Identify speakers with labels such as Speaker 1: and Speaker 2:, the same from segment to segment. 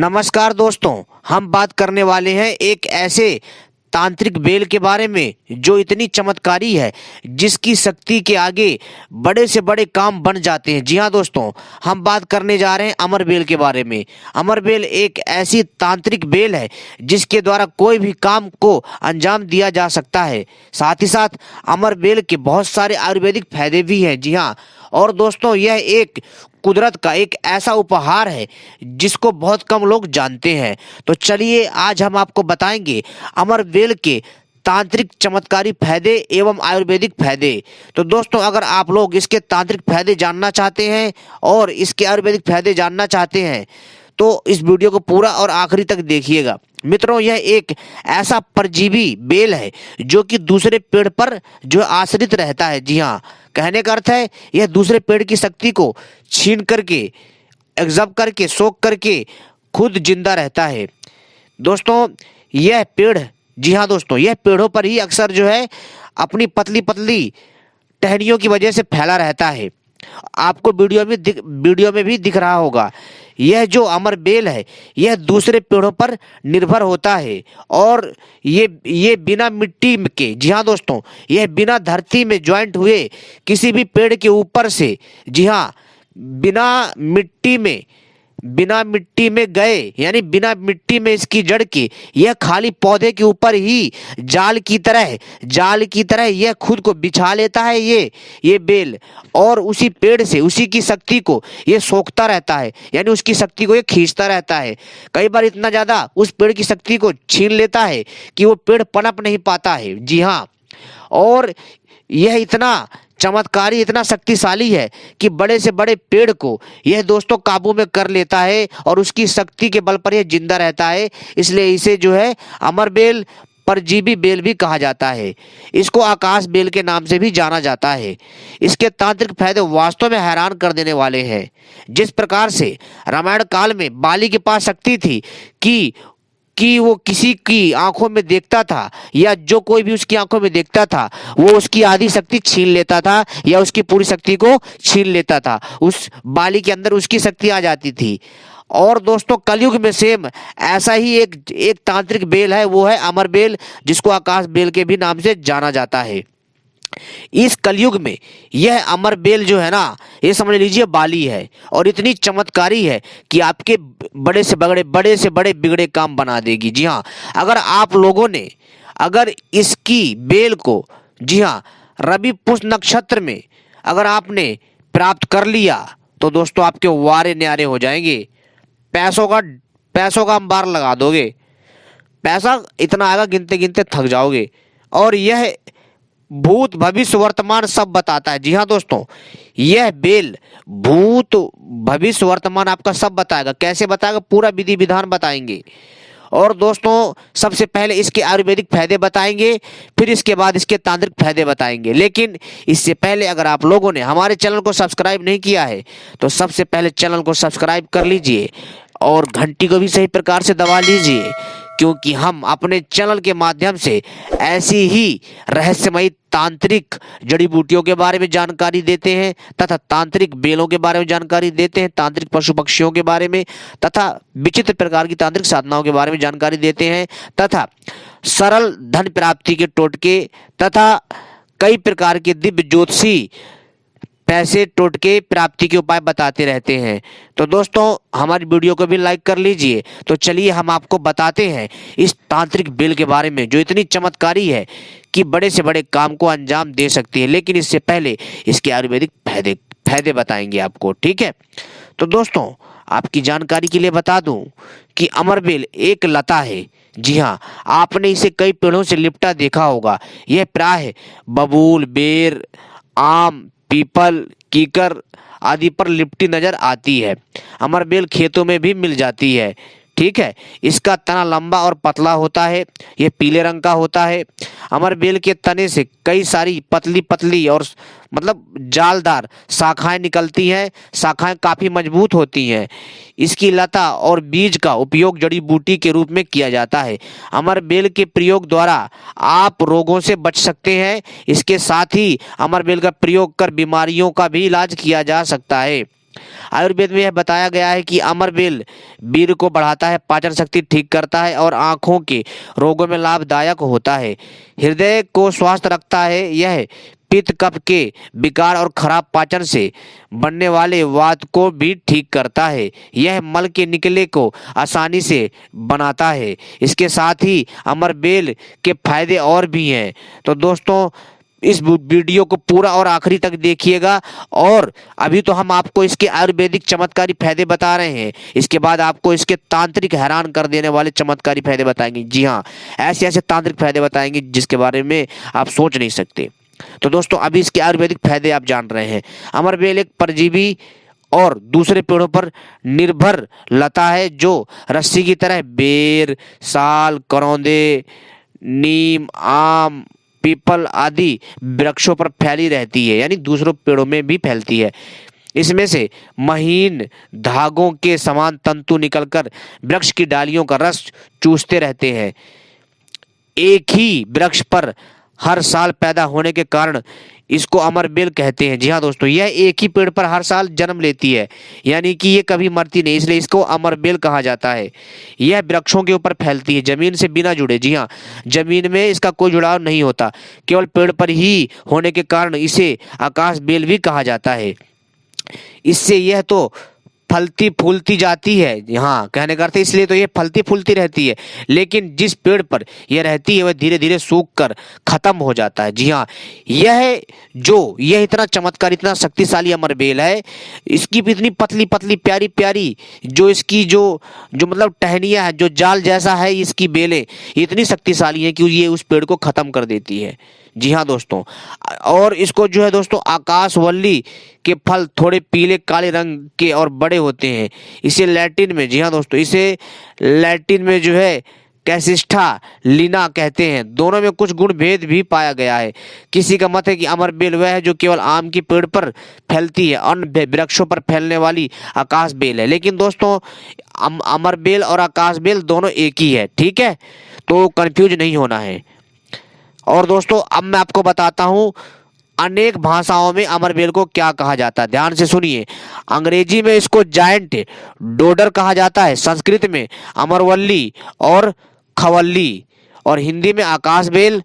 Speaker 1: नमस्कार दोस्तों, हम बात करने वाले हैं एक ऐसे तांत्रिक बेल के बारे में जो इतनी चमत्कारी है, जिसकी शक्ति के आगे बड़े से बड़े काम बन जाते हैं। जी हाँ दोस्तों, हम बात करने जा रहे हैं अमर बेल के बारे में। अमर बेल एक ऐसी तांत्रिक बेल है जिसके द्वारा कोई भी काम को अंजाम दिया जा सकता है। साथ ही साथ अमर बेल के बहुत सारे आयुर्वेदिक फायदे भी हैं। जी हाँ, और दोस्तों यह एक कुदरत का एक ऐसा उपहार है जिसको बहुत कम लोग जानते हैं। तो चलिए आज हम आपको बताएंगे अमर बेल के तांत्रिक चमत्कारी फायदे एवं आयुर्वेदिक फायदे। तो दोस्तों अगर आप लोग इसके तांत्रिक फायदे जानना चाहते हैं और इसके आयुर्वेदिक फायदे जानना चाहते हैं तो इस वीडियो को पूरा और आखिरी तक देखिएगा। मित्रों, यह एक ऐसा परजीवी बेल है जो कि दूसरे पेड़ पर जो आश्रित रहता है। जी हाँ, कहने का अर्थ है यह दूसरे पेड़ की शक्ति को छीन करके, एग्जॉर्ब करके, सोख करके खुद जिंदा रहता है। दोस्तों यह पेड़, जी हाँ दोस्तों, यह पेड़ों पर ही अक्सर जो है अपनी पतली पतली टहनियों की वजह से फैला रहता है। आपको वीडियो में भी दिख रहा होगा। यह जो अमर बेल है यह दूसरे पेड़ों पर निर्भर होता है और ये बिना मिट्टी के, जी हाँ दोस्तों, यह बिना धरती में ज्वाइंट हुए किसी भी पेड़ के ऊपर से, जी हाँ, बिना मिट्टी में गए, यानी बिना मिट्टी में इसकी जड़ के, यह खाली पौधे के ऊपर ही जाल की तरह यह खुद को बिछा लेता है ये बेल, और उसी पेड़ से उसी की शक्ति को यह सोखता रहता है, यानी उसकी शक्ति को यह खींचता रहता है। कई बार इतना ज्यादा उस पेड़ की शक्ति को छीन लेता है कि वो पेड़ पनप नहीं पाता है। जी हाँ, और यह इतना चमत्कारी, इतना शक्तिशाली है कि बड़े से बड़े पेड़ को यह दोस्तों काबू में कर लेता है और उसकी शक्ति के बल पर यह जिंदा रहता है। इसलिए इसे जो है अमर बेल, परजीवी बेल भी कहा जाता है। इसको आकाश बेल के नाम से भी जाना जाता है। इसके तांत्रिक फायदे वास्तव में हैरान कर देने वाले हैं। जिस प्रकार से रामायण काल में बाली के पास शक्ति थी कि वो किसी की आंखों में देखता था, या जो कोई भी उसकी आंखों में देखता था वो उसकी आधी शक्ति छीन लेता था या उसकी पूरी शक्ति को छीन लेता था। उस बाली के अंदर उसकी शक्ति आ जाती थी। और दोस्तों कलयुग में सेम ऐसा ही एक तांत्रिक बेल है, वो है अमर बेल, जिसको आकाश बेल के भी नाम से जाना जाता है। इस कलयुग में यह अमर बेल जो है ना, ये समझ लीजिए बाली है और इतनी चमत्कारी है कि आपके बड़े से बड़े बिगड़े काम बना देगी। जी हाँ, अगर आप लोगों ने अगर इसकी बेल को, जी हाँ, रवि पुष्य नक्षत्र में अगर आपने प्राप्त कर लिया तो दोस्तों आपके वारे न्यारे हो जाएंगे। पैसों का अंबार लगा दोगे, पैसा इतना आएगा गिनते गिनते थक जाओगे। और यह भूत भविष्य वर्तमान सब बताता है। जी हाँ दोस्तों, यह बेल भूत भविष्य वर्तमान आपका सब बताएगा। कैसे बताएगा? पूरा विधि विधान बताएंगे। और दोस्तों सबसे पहले इसके आयुर्वेदिक फायदे बताएंगे, फिर इसके बाद इसके तांत्रिक फायदे बताएंगे। लेकिन इससे पहले अगर आप लोगों ने हमारे चैनल को सब्सक्राइब नहीं किया है तो सबसे पहले चैनल को सब्सक्राइब कर लीजिए और घंटी को भी सही प्रकार से दबा लीजिए, क्योंकि हम अपने चैनल के माध्यम से ऐसी ही रहस्यमयी तांत्रिक जड़ी बूटियों के बारे में जानकारी देते हैं तथा तांत्रिक बेलों के बारे में जानकारी देते हैं, तांत्रिक पशु पक्षियों के बारे में तथा विचित्र प्रकार की तांत्रिक साधनाओं के बारे में जानकारी देते हैं तथा सरल धन प्राप्ति के टोटके तथा कई प्रकार के दिव्य ज्योतिषी पैसे टोटके प्राप्ति के उपाय बताते रहते हैं। तो दोस्तों हमारी वीडियो को भी लाइक कर लीजिए। तो चलिए हम आपको बताते हैं इस तांत्रिक बेल के बारे में जो इतनी चमत्कारी है कि बड़े से बड़े काम को अंजाम दे सकती है। लेकिन इससे पहले इसके आयुर्वेदिक फायदे बताएंगे आपको, ठीक है? तो दोस्तों आपकी जानकारी के लिए बता दूं कि अमर बेल एक लता है। जी हाँ, आपने इसे कई पेड़ों से लिपटा देखा होगा। यह प्राय बबूल, बेर, आम, पीपल, कीकर आदि पर लिपटी नजर आती है। अमर बेल खेतों में भी मिल जाती है, ठीक है? इसका तना लंबा और पतला होता है, यह पीले रंग का होता है। अमर बेल के तने से कई सारी पतली पतली और मतलब जालदार शाखाएं निकलती हैं। शाखाएं काफी मजबूत होती हैं। इसकी लता और बीज का उपयोग जड़ी बूटी के रूप में किया जाता है। अमर बेल के प्रयोग द्वारा आप रोगों से बच सकते हैं। इसके साथ ही अमर बेल का प्रयोग कर बीमारियों का भी इलाज किया जा सकता है। आयुर्वेद में यह बताया गया है कि अमरबेल वीर्य को बढ़ाता है, पाचन शक्ति ठीक करता है और आँखों के रोगों में लाभदायक होता है। हृदय को स्वस्थ रखता है। यह पित्त कफ के विकार और खराब पाचन से बनने वाले वात को भी ठीक करता है। यह मल के निकले को आसानी से बनाता है। इसके साथ ही अमरबेल के फायदे और भी हैं। तो दोस्तों इस वीडियो को पूरा और आखिरी तक देखिएगा। और अभी तो हम आपको इसके आयुर्वेदिक चमत्कारी फायदे बता रहे हैं, इसके बाद आपको इसके तांत्रिक हैरान कर देने वाले चमत्कारी फायदे बताएंगे। जी हाँ, ऐसे ऐसे तांत्रिक फायदे बताएंगे जिसके बारे में आप सोच नहीं सकते। तो दोस्तों अभी इसके आयुर्वेदिक फायदे आप जान रहे हैं। अमरबेल एक परजीवी और दूसरे पेड़ों पर निर्भर लता है जो रस्सी की तरह बेर, साल, करौंदे, नीम, आम, पीपल आदि वृक्षों पर फैली रहती है, यानी दूसरों पेड़ों में भी फैलती है। इसमें से महीन धागों के समान तंतु निकलकर वृक्ष की डालियों का रस चूसते रहते हैं। एक ही वृक्ष पर हर साल पैदा होने के कारण इसको अमरबेल कहते हैं। जी हाँ दोस्तों, यह एक ही पेड़ पर हर साल जन्म लेती है, यानी कि ये कभी मरती नहीं, इसलिए इसको अमरबेल कहा जाता है। यह वृक्षों के ऊपर फैलती है, जमीन से बिना जुड़े। जी हाँ, जमीन में इसका कोई जुड़ाव नहीं होता, केवल पेड़ पर ही होने के कारण इसे आकाश बेल भी कहा जाता है। इससे यह तो फलती फूलती जाती है, हाँ कहने का अर्थ इसलिए तो ये फलती फूलती रहती है, लेकिन जिस पेड़ पर यह रहती है वह धीरे धीरे सूख कर खत्म हो जाता है। जी हाँ, यह इतना चमत्कार, इतना शक्तिशाली अमरबेल है। इसकी भी इतनी पतली पतली प्यारी प्यारी जो इसकी जो मतलब टहनियाँ है, जो जाल जैसा है इसकी बेलें, इतनी शक्तिशाली है कि ये उस पेड़ को खत्म कर देती है। जी हाँ दोस्तों, और इसको जो है दोस्तों आकाशवल्ली के फल थोड़े पीले काले रंग के और बड़े होते हैं। इसे लैटिन में, जी हाँ दोस्तों, इसे लैटिन में जो है कैसिस्टा लीना कहते हैं। दोनों में कुछ गुण भेद भी पाया गया है। किसी का मत है कि अमरबेल वह है जो केवल आम की पेड़ पर फैलती है, अन्य वृक्षों पर फैलने वाली आकाशबेल है। लेकिन दोस्तों अमरबेल और आकाशबेल दोनों एक ही है, ठीक है, तो कंफ्यूज नहीं होना है। और दोस्तों अब मैं आपको बताता हूं अनेक भाषाओं में अमरबेल को क्या कहा जाता है, ध्यान से सुनिए। अंग्रेजी में इसको जायंट डोडर कहा जाता है, संस्कृत में अमरवल्ली और खवल्ली, और हिंदी में आकाशबेल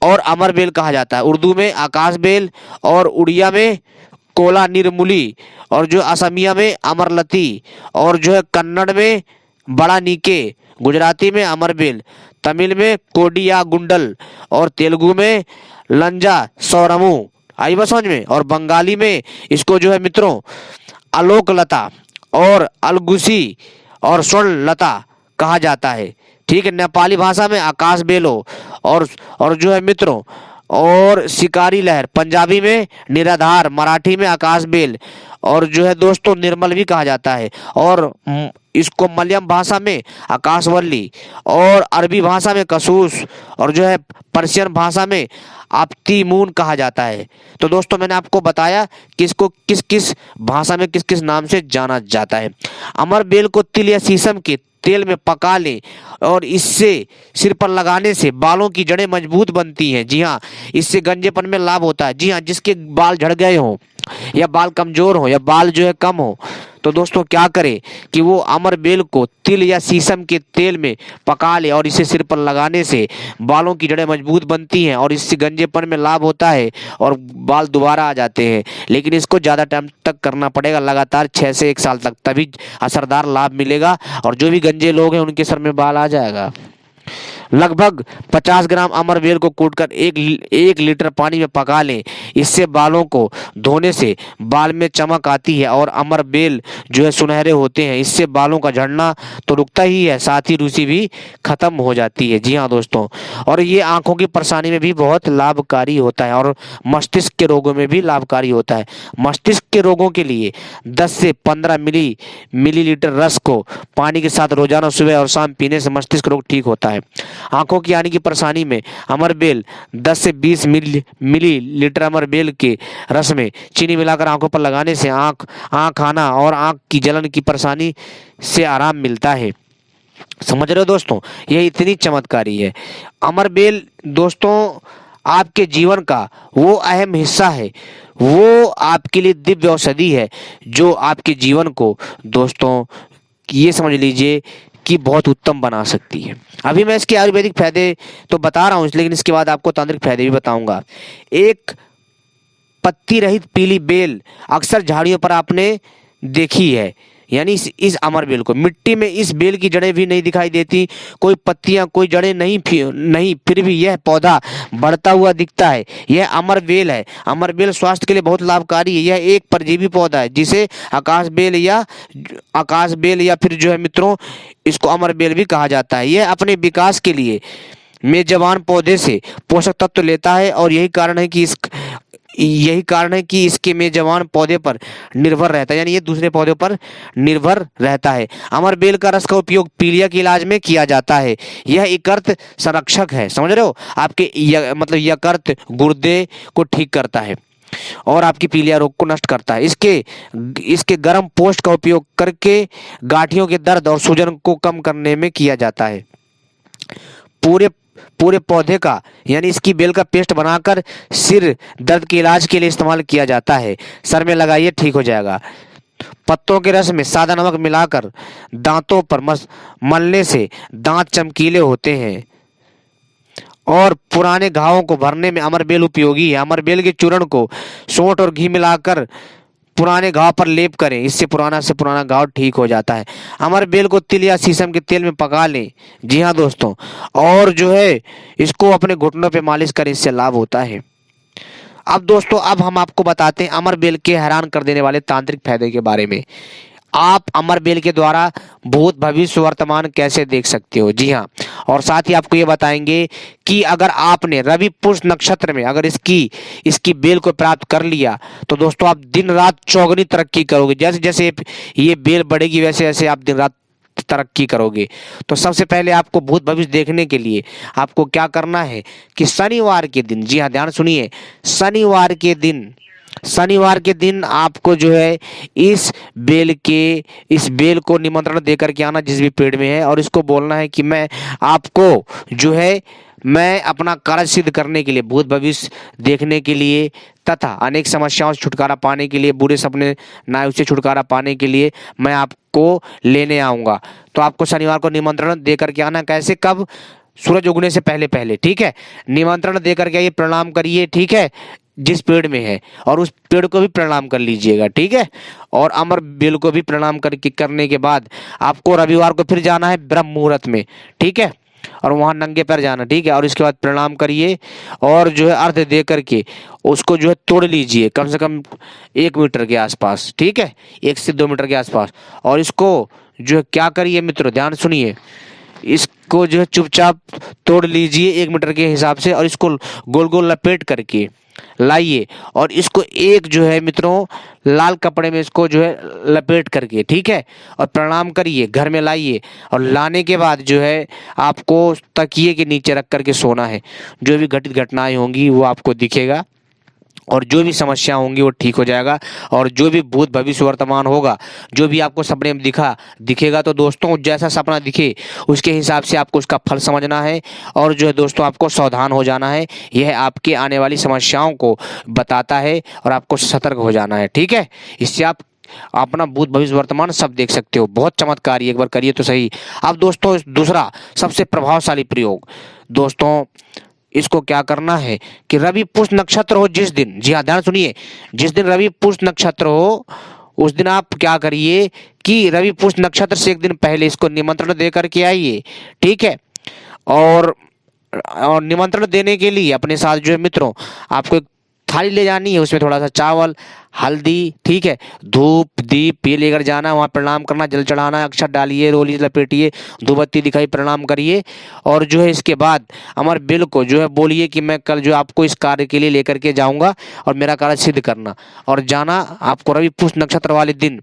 Speaker 1: और अमरबेल कहा जाता है। उर्दू में आकाशबेल और उड़िया में कोला निर्मूली, और जो असमिया में अमरलती, और जो है कन्नड़ में बड़ा नीके, गुजराती में अमरबेल, तमिल में कोडिया गुंडल, और तेलुगु में लंजा सौरमू। आई बात समझ में। और बंगाली में इसको जो है मित्रों आलोक लता और अलगुसी और स्वर्ण लता कहा जाता है, ठीक है। नेपाली भाषा में आकाशबेलो और जो है मित्रों और शिकारी लहर, पंजाबी में निराधार, मराठी में आकाशबेल, और जो है दोस्तों निर्मल भी कहा जाता है। और इसको मलयालम भाषा में आकाशवल्ली, और अरबी भाषा में कसूस, और जो है पर्शियन भाषा में आपती मून कहा जाता है। तो दोस्तों मैंने आपको बताया कि इसको किस किस भाषा में किस किस नाम से जाना जाता है। अमरबेल को तिल या शीशम के तेल में पका लें और इससे सिर पर लगाने से बालों की जड़ें मजबूत बनती हैं। जी हाँ, इससे गंजेपन में लाभ होता है। जी हाँ, जिसके बाल झड़ गए हों या बाल कमजोर हो या बाल जो है कम हो, तो दोस्तों क्या करे कि वो अमरबेल को तिल या शीशम के तेल में पका ले और इसे सिर पर लगाने से बालों की जड़ें मजबूत बनती हैं और इससे गंजेपन में लाभ होता है और बाल दोबारा आ जाते हैं। लेकिन इसको ज़्यादा टाइम तक करना पड़ेगा, लगातार 6 से 1 साल तक, तभी असरदार लाभ मिलेगा और जो भी गंजे लोग हैं उनके सर में बाल आ जाएगा। लगभग 50 ग्राम अमरबेल को कूटकर 1 लीटर पानी में पका लें। इससे बालों को धोने से बाल में चमक आती है और अमरबेल जो है सुनहरे होते हैं। इससे बालों का झड़ना तो रुकता ही है, साथ ही रूसी भी खत्म हो जाती है। जी हाँ दोस्तों, और ये आंखों की परेशानी में भी बहुत लाभकारी होता है और मस्तिष्क के रोगों में भी लाभकारी होता है। मस्तिष्क के रोगों के लिए 10 से 15 मिलीलीटर रस को पानी के साथ रोजाना सुबह और शाम पीने से मस्तिष्क रोग ठीक होता है। आंखों की आने की परेशानी में अमरबेल 10 से 20 मिलीलीटर अमरबेल के रस में चीनी मिलाकर आंखों पर लगाने से आंख आना और आंख की जलन की परेशानी से आराम मिलता है। समझ रहे हो दोस्तों, यह इतनी चमत्कारी है अमरबेल। दोस्तों आपके जीवन का वो अहम हिस्सा है, वो आपके लिए दिव्य औषधि है जो आपके जीवन को दोस्तों ये समझ लीजिए कि बहुत उत्तम बना सकती है। अभी मैं इसके आयुर्वेदिक फायदे तो बता रहा हूँ, लेकिन इसके बाद आपको तांत्रिक फायदे भी बताऊंगा। एक पत्ती रहित पीली बेल अक्सर झाड़ियों पर आपने देखी है, यानी इस अमर बेल को मिट्टी में इस बेल की जड़ें भी नहीं दिखाई देती, कोई पत्तियां कोई जड़ें नहीं, फिर भी यह पौधा बढ़ता हुआ दिखता है। यह अमर बेल है। अमर बेल स्वास्थ्य के लिए बहुत लाभकारी है। यह एक परजीवी पौधा है जिसे आकाश बेल या फिर जो है मित्रों इसको अमर बेल भी कहा जाता है। यह अपने विकास के लिए मेजबान पौधे से पोषक तत्व लेता है और यही कारण है कि इसके मेजबान पौधे पर निर्भर रहता है, यानी ये दूसरे पौधों पर निर्भर रहता है। अमर बेल का रस का उपयोग पीलिया के इलाज में किया जाता है। यह यकृत संरक्षक है, समझ रहे हो, आपके मतलब यकृत गुर्दे को ठीक करता है और आपकी पीलिया रोग को नष्ट करता है। इसके गर्म पोस्ट का उपयोग करके गांठियों के दर्द और सूजन को कम करने में किया जाता है। पूरे पौधे का यानी इसकी बेल का पेस्ट बनाकर सिर दर्द के इलाज के लिए इस्तेमाल किया जाता है। सर में लगाइए, ठीक हो जाएगा। पत्तों के रस में सादा नमक मिलाकर दांतों पर मलने से दांत चमकीले होते हैं और पुराने घावों को भरने में अमरबेल उपयोगी है। अमरबेल के चूर्ण को सोंठ और घी मिलाकर पुराने घाव पर लेप करें, इससे पुराना घाव ठीक हो जाता है। अमरबेल को तिल या शीशम के तेल में पका लें, जी हाँ दोस्तों, और जो है इसको अपने घुटनों पे मालिश करें, इससे लाभ होता है। अब दोस्तों अब हम आपको बताते हैं अमरबेल के हैरान कर देने वाले तांत्रिक फायदे के बारे में। आप अमरबेल के द्वारा भूत भविष्य वर्तमान कैसे देख सकते हो, जी हाँ, और साथ ही आपको ये बताएंगे कि अगर आपने रवि पुष्य नक्षत्र में अगर इसकी बेल को प्राप्त कर लिया तो दोस्तों आप दिन रात चौगुनी तरक्की करोगे। जैसे जैसे ये बेल बढ़ेगी वैसे वैसे आप दिन रात तरक्की करोगे। तो सबसे पहले आपको भूत भविष्य देखने के लिए आपको क्या करना है कि शनिवार के दिन, जी हाँ ध्यान सुनिए, शनिवार के दिन आपको जो है इस बेल को निमंत्रण दे करके आना जिस भी पेड़ में है, और इसको बोलना है कि मैं अपना कार्य सिद्ध करने के लिए, भूत भविष्य देखने के लिए तथा अनेक समस्याओं से छुटकारा पाने के लिए, बुरे सपने ना से छुटकारा पाने के लिए मैं आपको लेने आऊँगा। तो आपको शनिवार को निमंत्रण दे करके आना। कैसे, कब? सूरज उगने से पहले पहले, ठीक है। निमंत्रण दे करके आइए, प्रणाम करिए, ठीक है, जिस पेड़ में है, और उस पेड़ को भी प्रणाम कर लीजिएगा, ठीक है। और अमर बेल को भी प्रणाम करने के बाद आपको रविवार को फिर जाना है ब्रह्म मुहूर्त में, ठीक है, और वहां नंगे पैर जाना, ठीक है। और इसके बाद प्रणाम करिए और जो है अर्घ दे करके उसको जो है तोड़ लीजिए कम से कम 1 मीटर के आसपास, ठीक है, 1 से 2 मीटर के आसपास। और इसको जो है क्या करिए मित्रों, ध्यान सुनिए, इसको जो है चुपचाप तोड़ लीजिए 1 मीटर के हिसाब से, और इसको गोल गोल लपेट करके लाइए, और इसको एक जो है मित्रों लाल कपड़े में इसको जो है लपेट करके, ठीक है, और प्रणाम करिए, घर में लाइए, और लाने के बाद जो है आपको तकिए के नीचे रख करके सोना है। जो भी घटित घटनाएं होंगी वो आपको दिखेगा और जो भी समस्या होंगी वो ठीक हो जाएगा, और जो भी भूत भविष्य वर्तमान होगा, जो भी आपको सपने में दिखेगा तो दोस्तों जैसा सपना दिखे उसके हिसाब से आपको उसका फल समझना है, और जो है दोस्तों आपको सावधान हो जाना है। यह आपके आने वाली समस्याओं को बताता है और आपको सतर्क हो जाना है, ठीक है। इससे आप अपना भूत भविष्य वर्तमान सब देख सकते हो। बहुत चमत्कारी, एक बार करिए तो सही। अब दोस्तों दूसरा सबसे प्रभावशाली प्रयोग, दोस्तों इसको क्या करना है कि रवि पुष्य नक्षत्र हो जिस दिन, जी हाँ ध्यान सुनिए, जिस दिन रवि पुष्य नक्षत्र हो उस दिन आप क्या करिए कि रवि पुष्य नक्षत्र से 1 दिन पहले इसको निमंत्रण दे करके आइए, ठीक है। और निमंत्रण देने के लिए अपने साथ जो है मित्रों आपको एक थाली ले जानी है, उसमें थोड़ा सा चावल, हल्दी, ठीक है, धूप दीप ये लेकर जाना, वहाँ प्रणाम करना, जल चढ़ाना, अक्षत डालिए, रोली लपेटिए, धूपबत्ती दिखाई, प्रणाम करिए, और जो है इसके बाद अमर बेल को जो है बोलिए कि मैं कल जो आपको इस कार्य के लिए लेकर के जाऊंगा और मेरा कार्य सिद्ध करना, और जाना आपको रवि पुष्य नक्षत्र वाले दिन।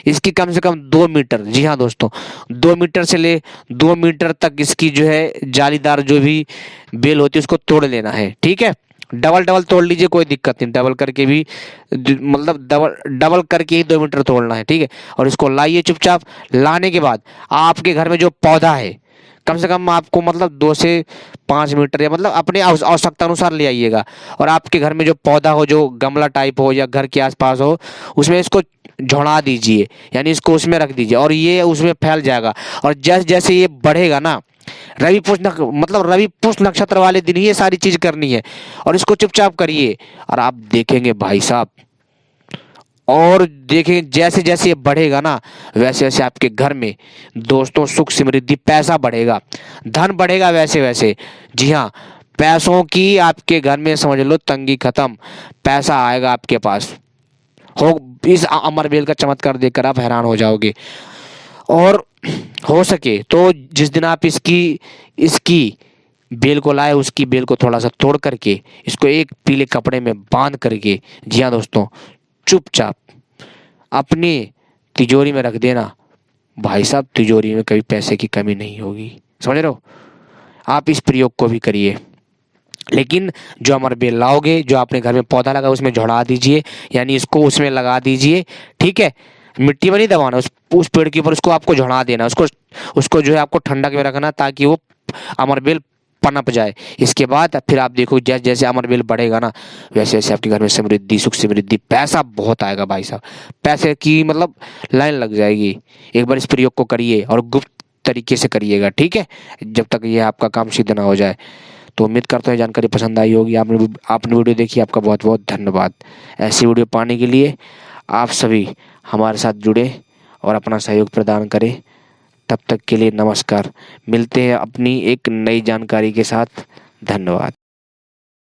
Speaker 1: इसकी कम से कम 2 मीटर, जी हाँ दोस्तों 2 मीटर से ले 2 मीटर तक इसकी जो है जालीदार जो भी बेल होती है उसको तोड़ लेना है, ठीक है। डबल तोड़ लीजिए, कोई दिक्कत नहीं, डबल करके भी मतलब डबल करके ही 2 मीटर तोड़ना है, ठीक है। और इसको लाइए चुपचाप। लाने के बाद आपके घर में जो पौधा है, कम से कम आपको मतलब 2 से 5 मीटर या मतलब अपने आवश्यकता अनुसार ले आइएगा। और आपके घर में जो पौधा हो, जो गमला टाइप हो या घर के आसपास हो, उसमें इसको झुड़ा दीजिए, यानी इसको उसमें रख दीजिए और ये उसमें फैल जाएगा। और जैसे जैसे ये बढ़ेगा ना, रवि पुष्य नक्षत्र वाले दिन ही ये सारी चीज करनी है। और इसको चुपचाप करिए और आप देखेंगे भाई साहब, और देखेंगे जैसे जैसे ये बढ़ेगा ना, वैसे वैसे आपके घर में दोस्तों सुख समृद्धि, पैसा बढ़ेगा, धन बढ़ेगा वैसे वैसे। जी हाँ, पैसों की आपके घर में समझ लो तंगी खत्म, पैसा आएगा आपके पास। हो इस अमरबेल का चमत्कार देखकर आप हैरान हो जाओगे। और हो सके तो जिस दिन आप इसकी बेल को लाए, उसकी बेल को थोड़ा सा तोड़ करके इसको एक पीले कपड़े में बांध करके, जी हाँ दोस्तों, चुपचाप अपनी तिजोरी में रख देना। भाई साहब, तिजोरी में कभी पैसे की कमी नहीं होगी, समझ रहे हो। आप इस प्रयोग को भी करिए, लेकिन जो अमरबेल लाओगे, जो आपने घर में पौधा लगा उसमें झुड़ा दीजिए, यानी इसको उसमें लगा दीजिए, ठीक है। मिट्टी में नहीं दबाना, उस पेड़ के ऊपर उसको आपको झुड़ा देना, उसको जो है आपको ठंडक में रखना ताकि वो अमरबेल पनप जाए। इसके बाद फिर आप देखो जैसे जैसे अमरबेल बढ़ेगा ना, वैसे वैसे आपके घर में समृद्धि, सुख समृद्धि, पैसा बहुत आएगा भाई साहब। पैसे की मतलब लाइन लग जाएगी। एक बार इस प्रयोग को करिए और गुप्त तरीके से करिएगा, ठीक है, जब तक ये आपका काम सिद्ध ना हो जाए। तो उम्मीद करता हूँ जानकारी पसंद आई होगी। आपने वीडियो देखी, आपका बहुत बहुत धन्यवाद। ऐसी वीडियो पाने के लिए आप सभी हमारे साथ जुड़े और अपना सहयोग प्रदान करें। तब तक के लिए नमस्कार। मिलते हैं अपनी एक नई जानकारी के साथ। धन्यवाद।